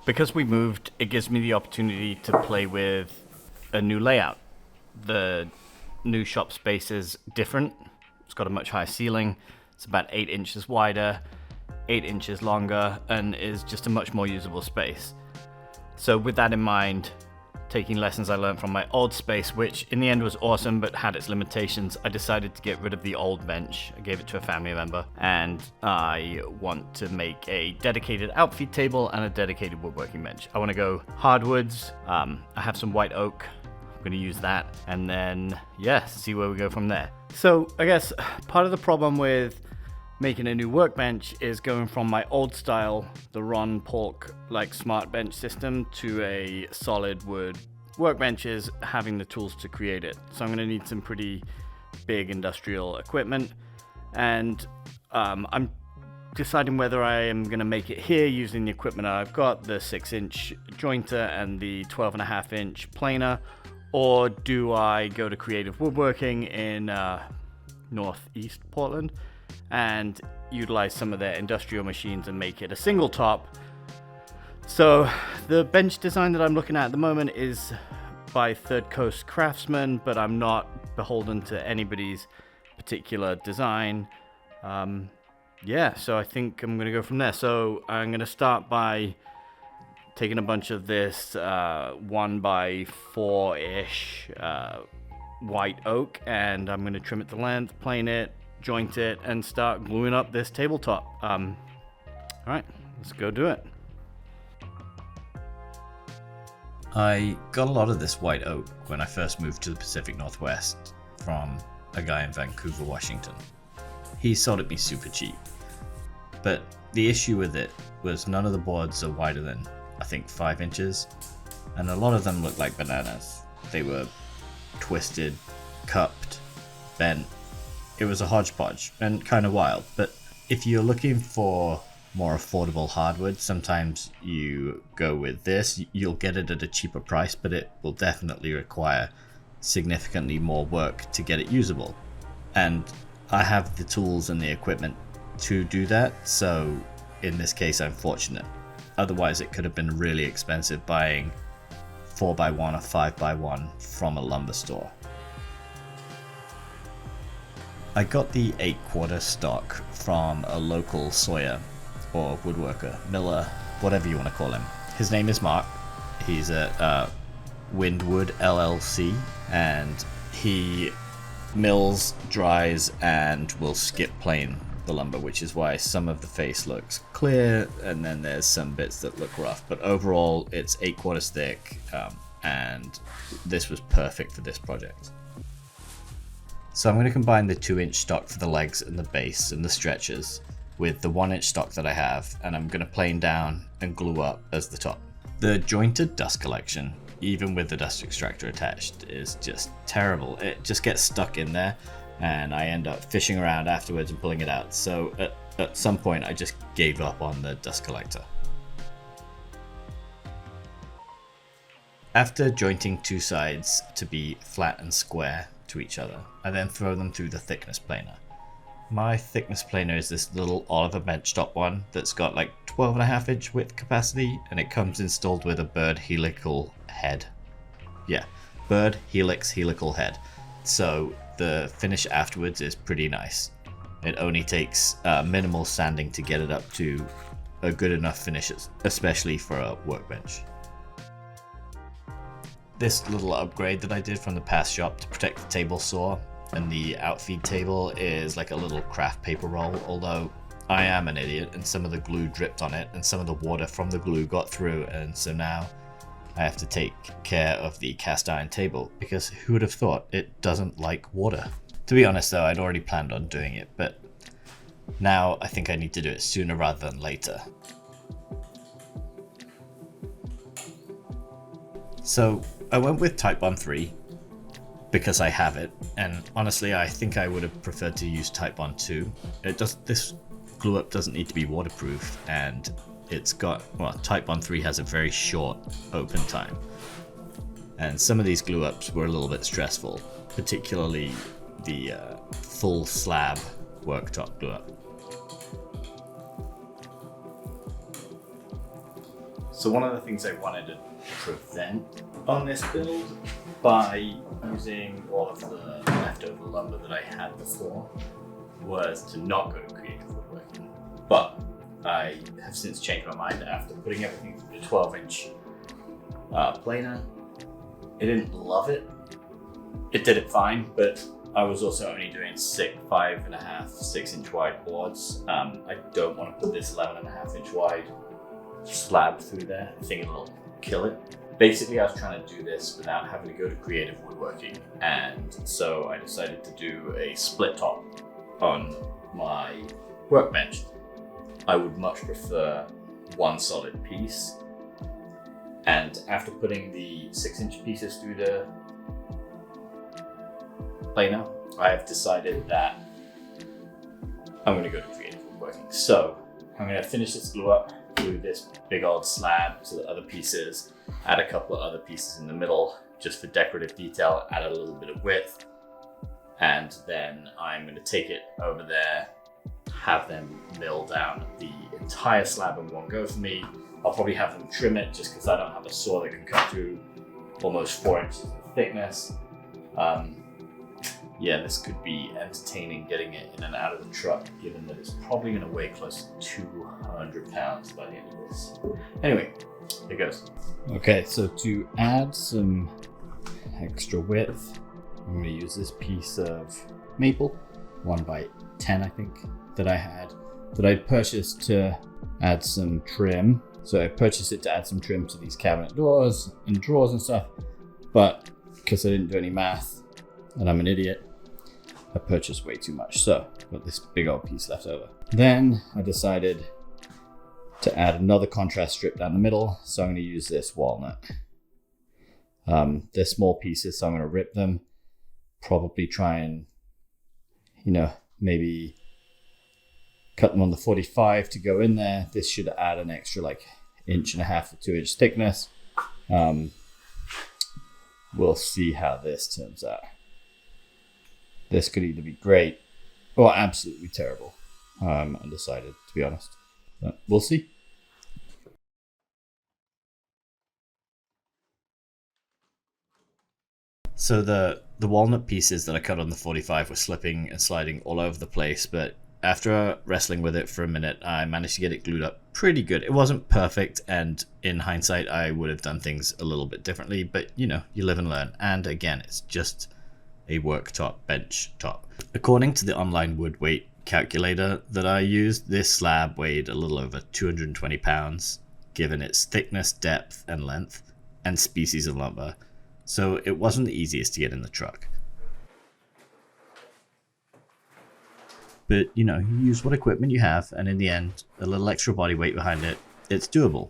Because we moved, it gives me the opportunity to play with a new layout. The new shop space is different. It's got a much higher ceiling. It's about 8 inches wider, 8 inches longer, and is just a much more usable space. So with that in mind, taking lessons I learned from my old space, which in the end was awesome but had its limitations, I decided to get rid of the old bench. I gave it to a family member, and I want to make a dedicated outfeed table and a dedicated woodworking bench. I want to go hardwoods. I have some white oak. I'm going to use that, and then see where we go from there. So I guess part of the problem with making a new workbench is going from my old style, the Ron Polk smart bench system, to a solid wood workbenches, having the tools to create it. So I'm going to need some pretty big industrial equipment, and I'm deciding whether I am going to make it here using the equipment I've got, the 6-inch jointer and the 12.5-inch planer, or do I go to Creative Woodworking in northeast Portland and utilize some of their industrial machines and make it a single top. So the bench design that I'm looking at the moment is by Third Coast Craftsman, but I'm not beholden to anybody's particular design. So I think I'm going to go from there. So I'm going to start by taking a bunch of this 1x4-ish white oak, and I'm going to trim it to length, plane it, joint it, and start gluing up this tabletop. All right, let's go do it. I got a lot of this white oak when I first moved to the Pacific Northwest from a guy in Vancouver, Washington. He sold it me super cheap, but the issue with it was none of the boards are wider than, I think, 5 inches, and a lot of them looked like bananas. They were twisted, cupped, bent. It was a hodgepodge and kind of wild, but if you're looking for more affordable hardwood, sometimes you go with this. You'll get it at a cheaper price, but it will definitely require significantly more work to get it usable. And I have the tools and the equipment to do that, so in this case I'm fortunate. Otherwise it could have been really expensive buying 4x1 or 5x1 from a lumber store. I got the 8/4 stock from a local sawyer or woodworker, miller, whatever you want to call him. His name is Mark. He's at Windwood LLC, and he mills, dries, and will skip plane the lumber, which is why some of the face looks clear and then there's some bits that look rough. But overall, it's 8/4 thick, and this was perfect for this project. So I'm going to combine the 2-inch stock for the legs and the base and the stretchers with the 1-inch stock that I have, and I'm going to plane down and glue up as the top. The jointed dust collection, even with the dust extractor attached, is just terrible. It just gets stuck in there, and I end up fishing around afterwards and pulling it out. So at some point I just gave up on the dust collector. After jointing two sides to be flat and square to each other, I then throw them through the thickness planer. My thickness planer is this little Oliver benchtop one that's got like 12.5-inch width capacity, and it comes installed with a bird helical head. Yeah, bird helix helical head. So the finish afterwards is pretty nice. It only takes minimal sanding to get it up to a good enough finish, especially for a workbench. This little upgrade that I did from the past shop to protect the table saw and the outfeed table is like a little craft paper roll, although I am an idiot and some of the glue dripped on it and some of the water from the glue got through, and so now I have to take care of the cast iron table because who would have thought it doesn't like water. To be honest though, I'd already planned on doing it, but now I think I need to do it sooner rather than later. So I went with Type 1-3 because I have it, and honestly I think I would have preferred to use Type 1-2. This glue up doesn't need to be waterproof, and it's got, well, Type 1-3 has a very short open time, and some of these glue ups were a little bit stressful, particularly the full slab worktop glue up. So one of the things I wanted to prevent on this build by using all of the leftover lumber that I had before was to not go to creative woodworking. But I have since changed my mind after putting everything through the 12-inch planer. I didn't love it. It did it fine, but I was also only doing 5.5, 6-inch wide boards. I don't want to put this 11.5-inch wide slab through there. I think it'll kill it. Basically, I was trying to do this without having to go to creative woodworking, and so I decided to do a split top on my workbench. I would much prefer one solid piece, and after putting the 6-inch pieces through the planer, I have decided that I'm going to go to creative woodworking. So I'm going to finish this glue up through this big old slab to the other pieces, add a couple of other pieces in the middle just for decorative detail, add a little bit of width, and then I'm going to take it over there, have them mill down the entire slab in one go for me. I'll probably have them trim it just because I don't have a saw that can cut through almost 4 inches in thickness. Yeah, this could be entertaining getting it in and out of the truck, given that it's probably going to weigh close to 200 pounds by the end of this. Anyway, here goes. Okay, so to add some extra width, I'm going to use this piece of maple, 1x10 I think, that I purchased to add some trim. So I purchased it to add some trim to these cabinet doors and drawers and stuff, but because I didn't do any math and I'm an idiot, I purchased way too much. So I've got this big old piece left over. Then I decided to add another contrast strip down the middle. So I'm going to use this walnut. They're small pieces, so I'm going to rip them. Probably try and, maybe cut them on the 45 to go in there. This should add an extra 1.5 to 2 inch thickness. We'll see how this turns out. This could either be great or absolutely terrible. I'm undecided, to be honest. But we'll see. So the walnut pieces that I cut on the 45 were slipping and sliding all over the place, but after wrestling with it for a minute, I managed to get it glued up pretty good. It wasn't perfect, and in hindsight, I would have done things a little bit differently, but you live and learn. And again, it's just a worktop bench top. According to the online wood weight calculator that I used, this slab weighed a little over 220 pounds, given its thickness, depth, and length, and species of lumber. So it wasn't the easiest to get in the truck. But, you use what equipment you have, and in the end, a little extra body weight behind it, it's doable.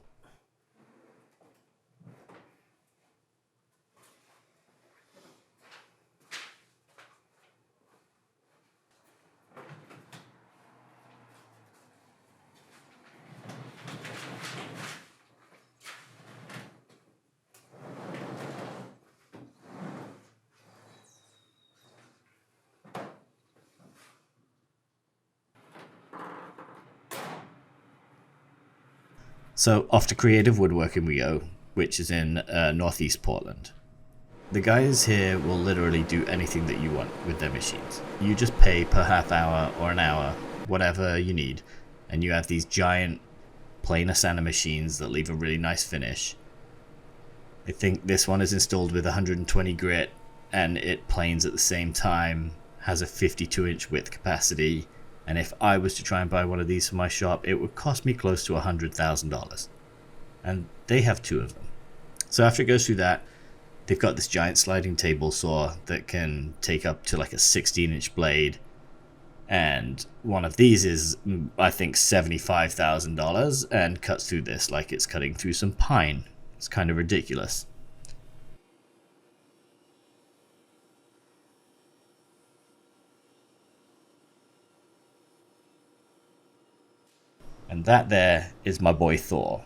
So off to creative woodworking we go, which is in northeast Portland. The guys here will literally do anything that you want with their machines. You just pay per half hour or an hour, whatever you need, and you have these giant planer sander machines that leave a really nice finish. I think this one is installed with 120 grit, and it planes at the same time, has a 52-inch width capacity, and if I was to try and buy one of these for my shop, it would cost me close to $100,000. And they have 2 of them. So after it goes through that, they've got this giant sliding table saw that can take up to a 16-inch blade. And one of these is, I think, $75,000 and cuts through this like it's cutting through some pine. It's kind of ridiculous. And that there is my boy Thor,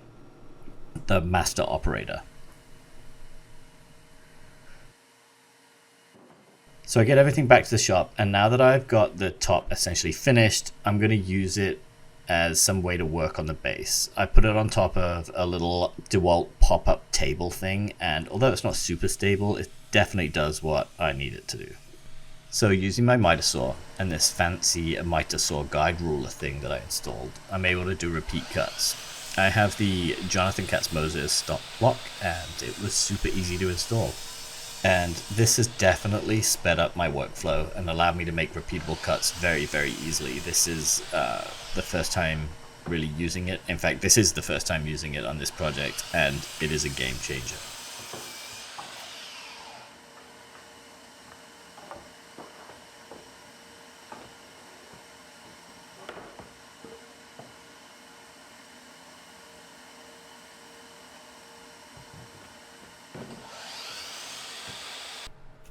the master operator. So I get everything back to the shop, and now that I've got the top essentially finished, I'm going to use it as some way to work on the base. I put it on top of a little DeWalt pop-up table thing, and although it's not super stable, it definitely does what I need it to do. So using my miter saw and this fancy miter saw guide ruler thing that I installed, I'm able to do repeat cuts. I have the Jonathan Katz Moses stop block, and it was super easy to install. And this has definitely sped up my workflow and allowed me to make repeatable cuts very, very easily. This is the first time really using it. In fact, this is the first time using it on this project, and it is a game changer.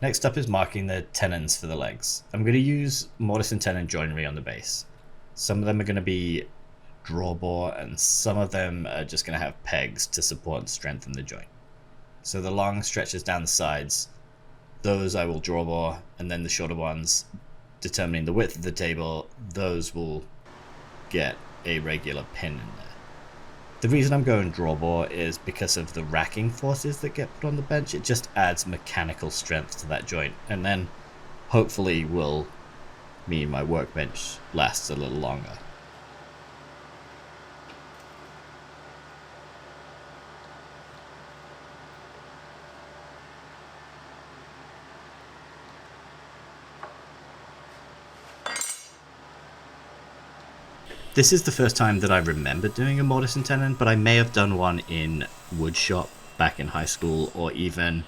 Next up is marking the tenons for the legs. I'm going to use mortise and tenon joinery on the base. Some of them are going to be drawbar, and some of them are just going to have pegs to support and strengthen the joint. So the long stretches down the sides, those I will drawbar, and then the shorter ones, determining the width of the table, those will get a regular pin in there. The reason I'm going drawbar is because of the racking forces that get put on the bench. It just adds mechanical strength to that joint, and then hopefully will mean my workbench lasts a little longer. This is the first time that I remember doing a mortise and tenon, but I may have done one in woodshop back in high school, or even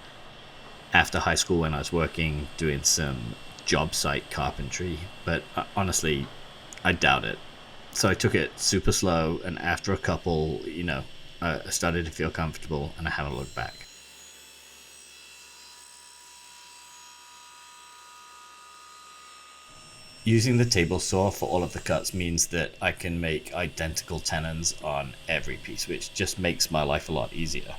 after high school when I was working doing some job site carpentry, but honestly, I doubt it. So I took it super slow, and after a couple, I started to feel comfortable, and I haven't looked back. Using the table saw for all of the cuts means that I can make identical tenons on every piece, which just makes my life a lot easier.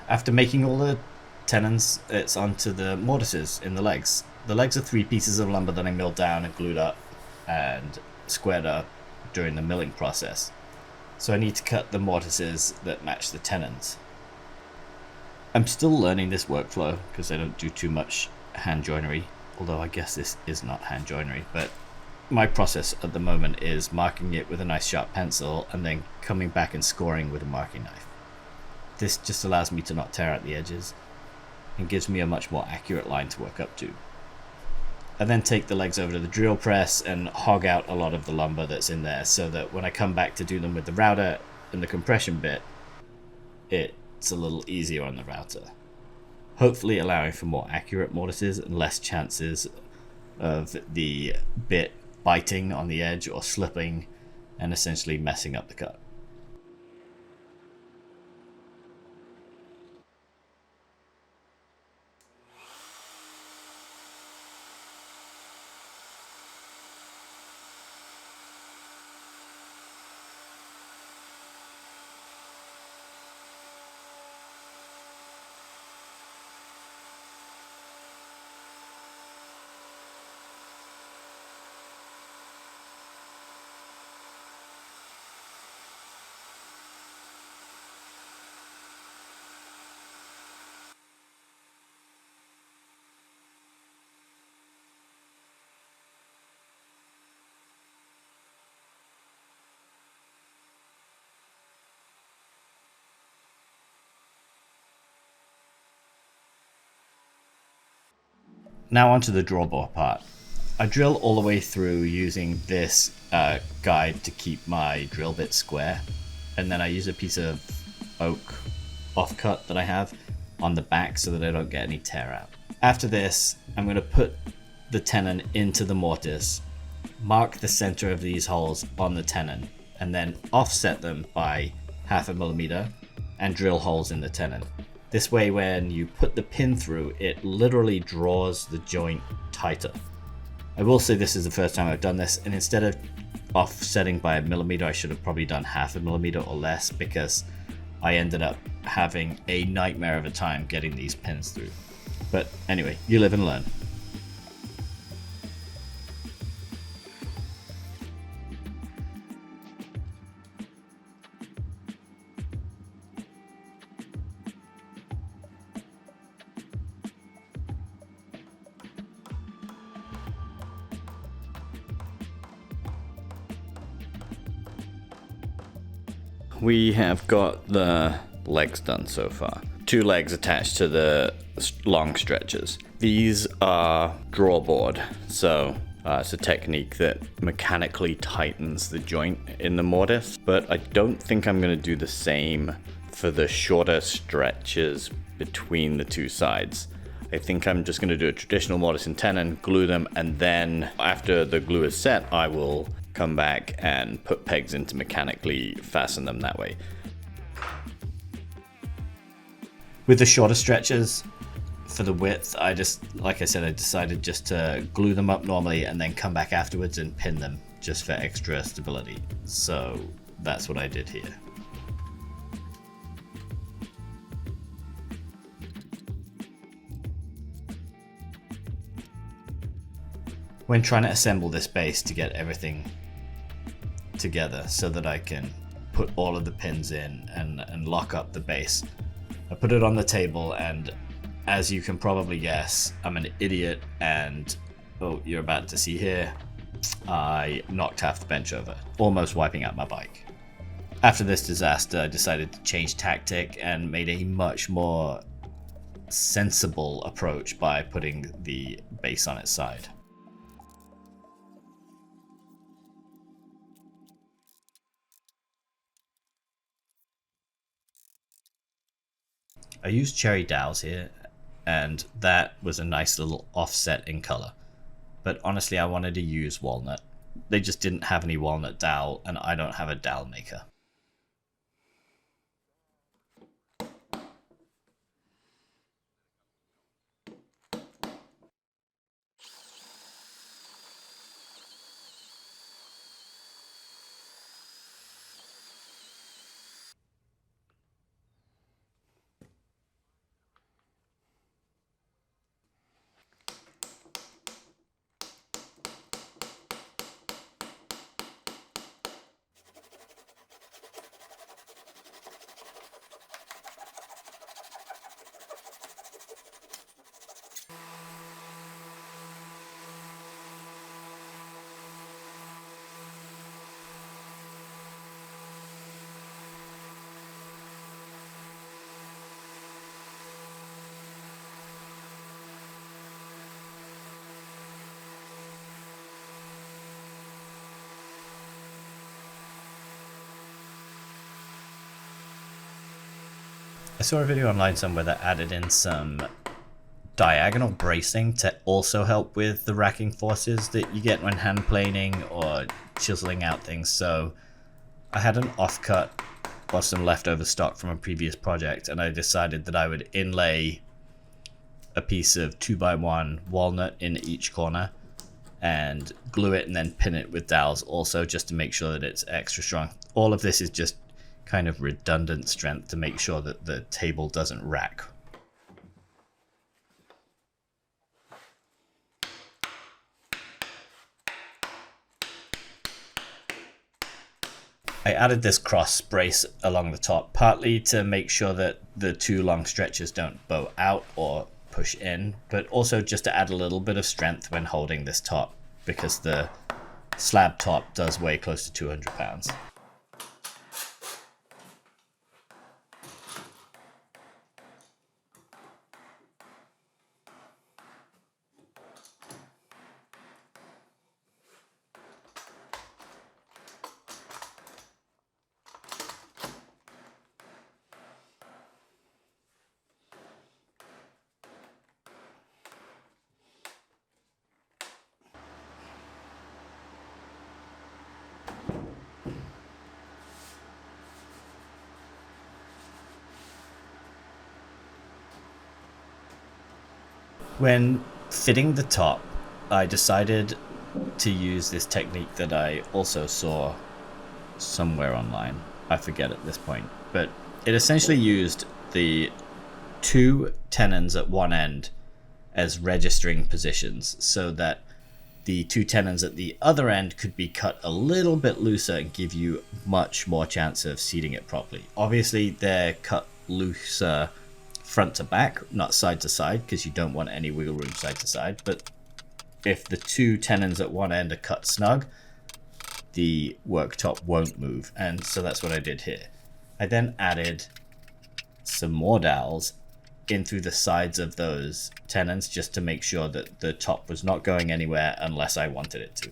After making all the tenons, it's onto the mortises in the legs. The legs are 3 pieces of lumber that I milled down and glued up and squared up during the milling process. So I need to cut the mortises that match the tenons. I'm still learning this workflow because I don't do too much hand joinery, although I guess this is not hand joinery, but my process at the moment is marking it with a nice sharp pencil and then coming back and scoring with a marking knife. This just allows me to not tear out the edges and gives me a much more accurate line to work up to. I then take the legs over to the drill press and hog out a lot of the lumber that's in there so that when I come back to do them with the router and the compression bit, it's a little easier on the router. Hopefully allowing for more accurate mortises and less chances of the bit biting on the edge or slipping and essentially messing up the cut. Now onto the drawbar part. I drill all the way through using this guide to keep my drill bit square, and then I use a piece of oak offcut that I have on the back so that I don't get any tear out. After this, I'm going to put the tenon into the mortise, mark the center of these holes on the tenon, and then offset them by 0.5 millimeter and drill holes in the tenon. This way, when you put the pin through, it literally draws the joint tighter. I will say this is the first time I've done this, and instead of offsetting by 1 millimeter, I should have probably done 0.5 millimeter or less, because I ended up having a nightmare of a time getting these pins through. But anyway, you live and learn. We have got the legs done so far. 2 legs attached to the long stretchers. These are drawboard, so it's a technique that mechanically tightens the joint in the mortise, but I don't think I'm going to do the same for the shorter stretches between the 2 sides. I think I'm just going to do a traditional mortise and tenon, glue them, and then after the glue is set, I will come back and put pegs in to mechanically fasten them that way. With the shorter stretches, for the width, I decided just to glue them up normally and then come back afterwards and pin them just for extra stability. So that's what I did here. When trying to assemble this base to get everything together so that I can put all of the pins in and lock up the base, I put it on the table, and as you can probably guess, I'm an idiot, and you're about to see here, I knocked half the bench over, almost wiping out my bike. After this disaster, I decided to change tactic and made a much more sensible approach by putting the base on its side. I used cherry dowels here, and that was a nice little offset in color. But honestly, I wanted to use walnut. They just didn't have any walnut dowel, and I don't have a dowel maker. I saw a video online somewhere that added in some diagonal bracing to also help with the racking forces that you get when hand planing or chiseling out things. So I had an offcut or some leftover stock from a previous project, and I decided that I would inlay a piece of 2x1 walnut in each corner and glue it and then pin it with dowels also, just to make sure that it's extra strong. All of this is just kind of redundant strength to make sure that the table doesn't rack. I added this cross brace along the top, partly to make sure that the 2 long stretches don't bow out or push in, but also just to add a little bit of strength when holding this top, because the slab top does weigh close to 200 pounds. When fitting the top, I decided to use this technique that I also saw somewhere online. I forget at this point. But it essentially used the two tenons at one end as registering positions so that the two tenons at the other end could be cut a little bit looser and give you much more chance of seating it properly. Obviously, they're cut looser front to back, not side to side, because you don't want any wiggle room side to side. But if the two tenons at one end are cut snug, the worktop won't move. And so that's what I did here. I then added some more dowels in through the sides of those tenons just to make sure that the top was not going anywhere unless I wanted it to.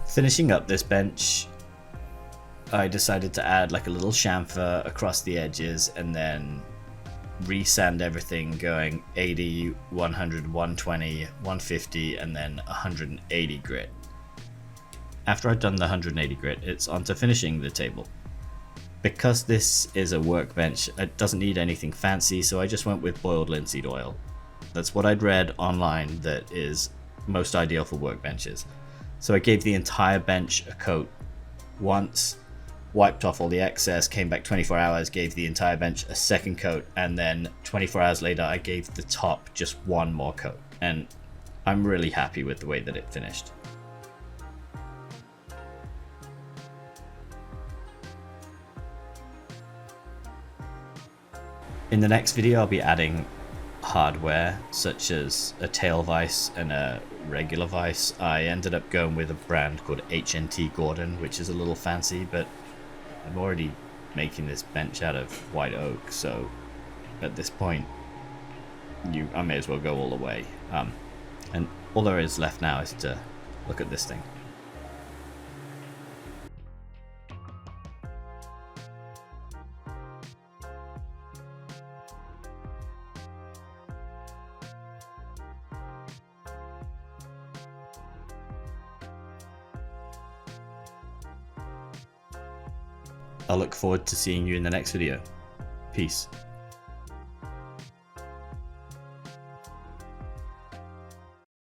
Finishing up this bench, I decided to add like a little chamfer across the edges and then resand everything going 80, 100, 120, 150 and then 180 grit. After I'd done the 180 grit, it's on to finishing the table. Because this is a workbench, it doesn't need anything fancy, so I just went with boiled linseed oil. That's what I'd read online that is most ideal for workbenches. So I gave the entire bench a coat once, wiped off all the excess, came back 24 hours, gave the entire bench a second coat, and then 24 hours later I gave the top just one more coat. And I'm really happy with the way that it finished. In the next video I'll be adding hardware such as a tail vise and a regular vise. I ended up going with a brand called HNT Gordon, which is a little fancy, but I'm already making this bench out of white oak, so at this point I may as well go all the way. And all there is left now is to look at this thing. I look forward to seeing you in the next video. Peace.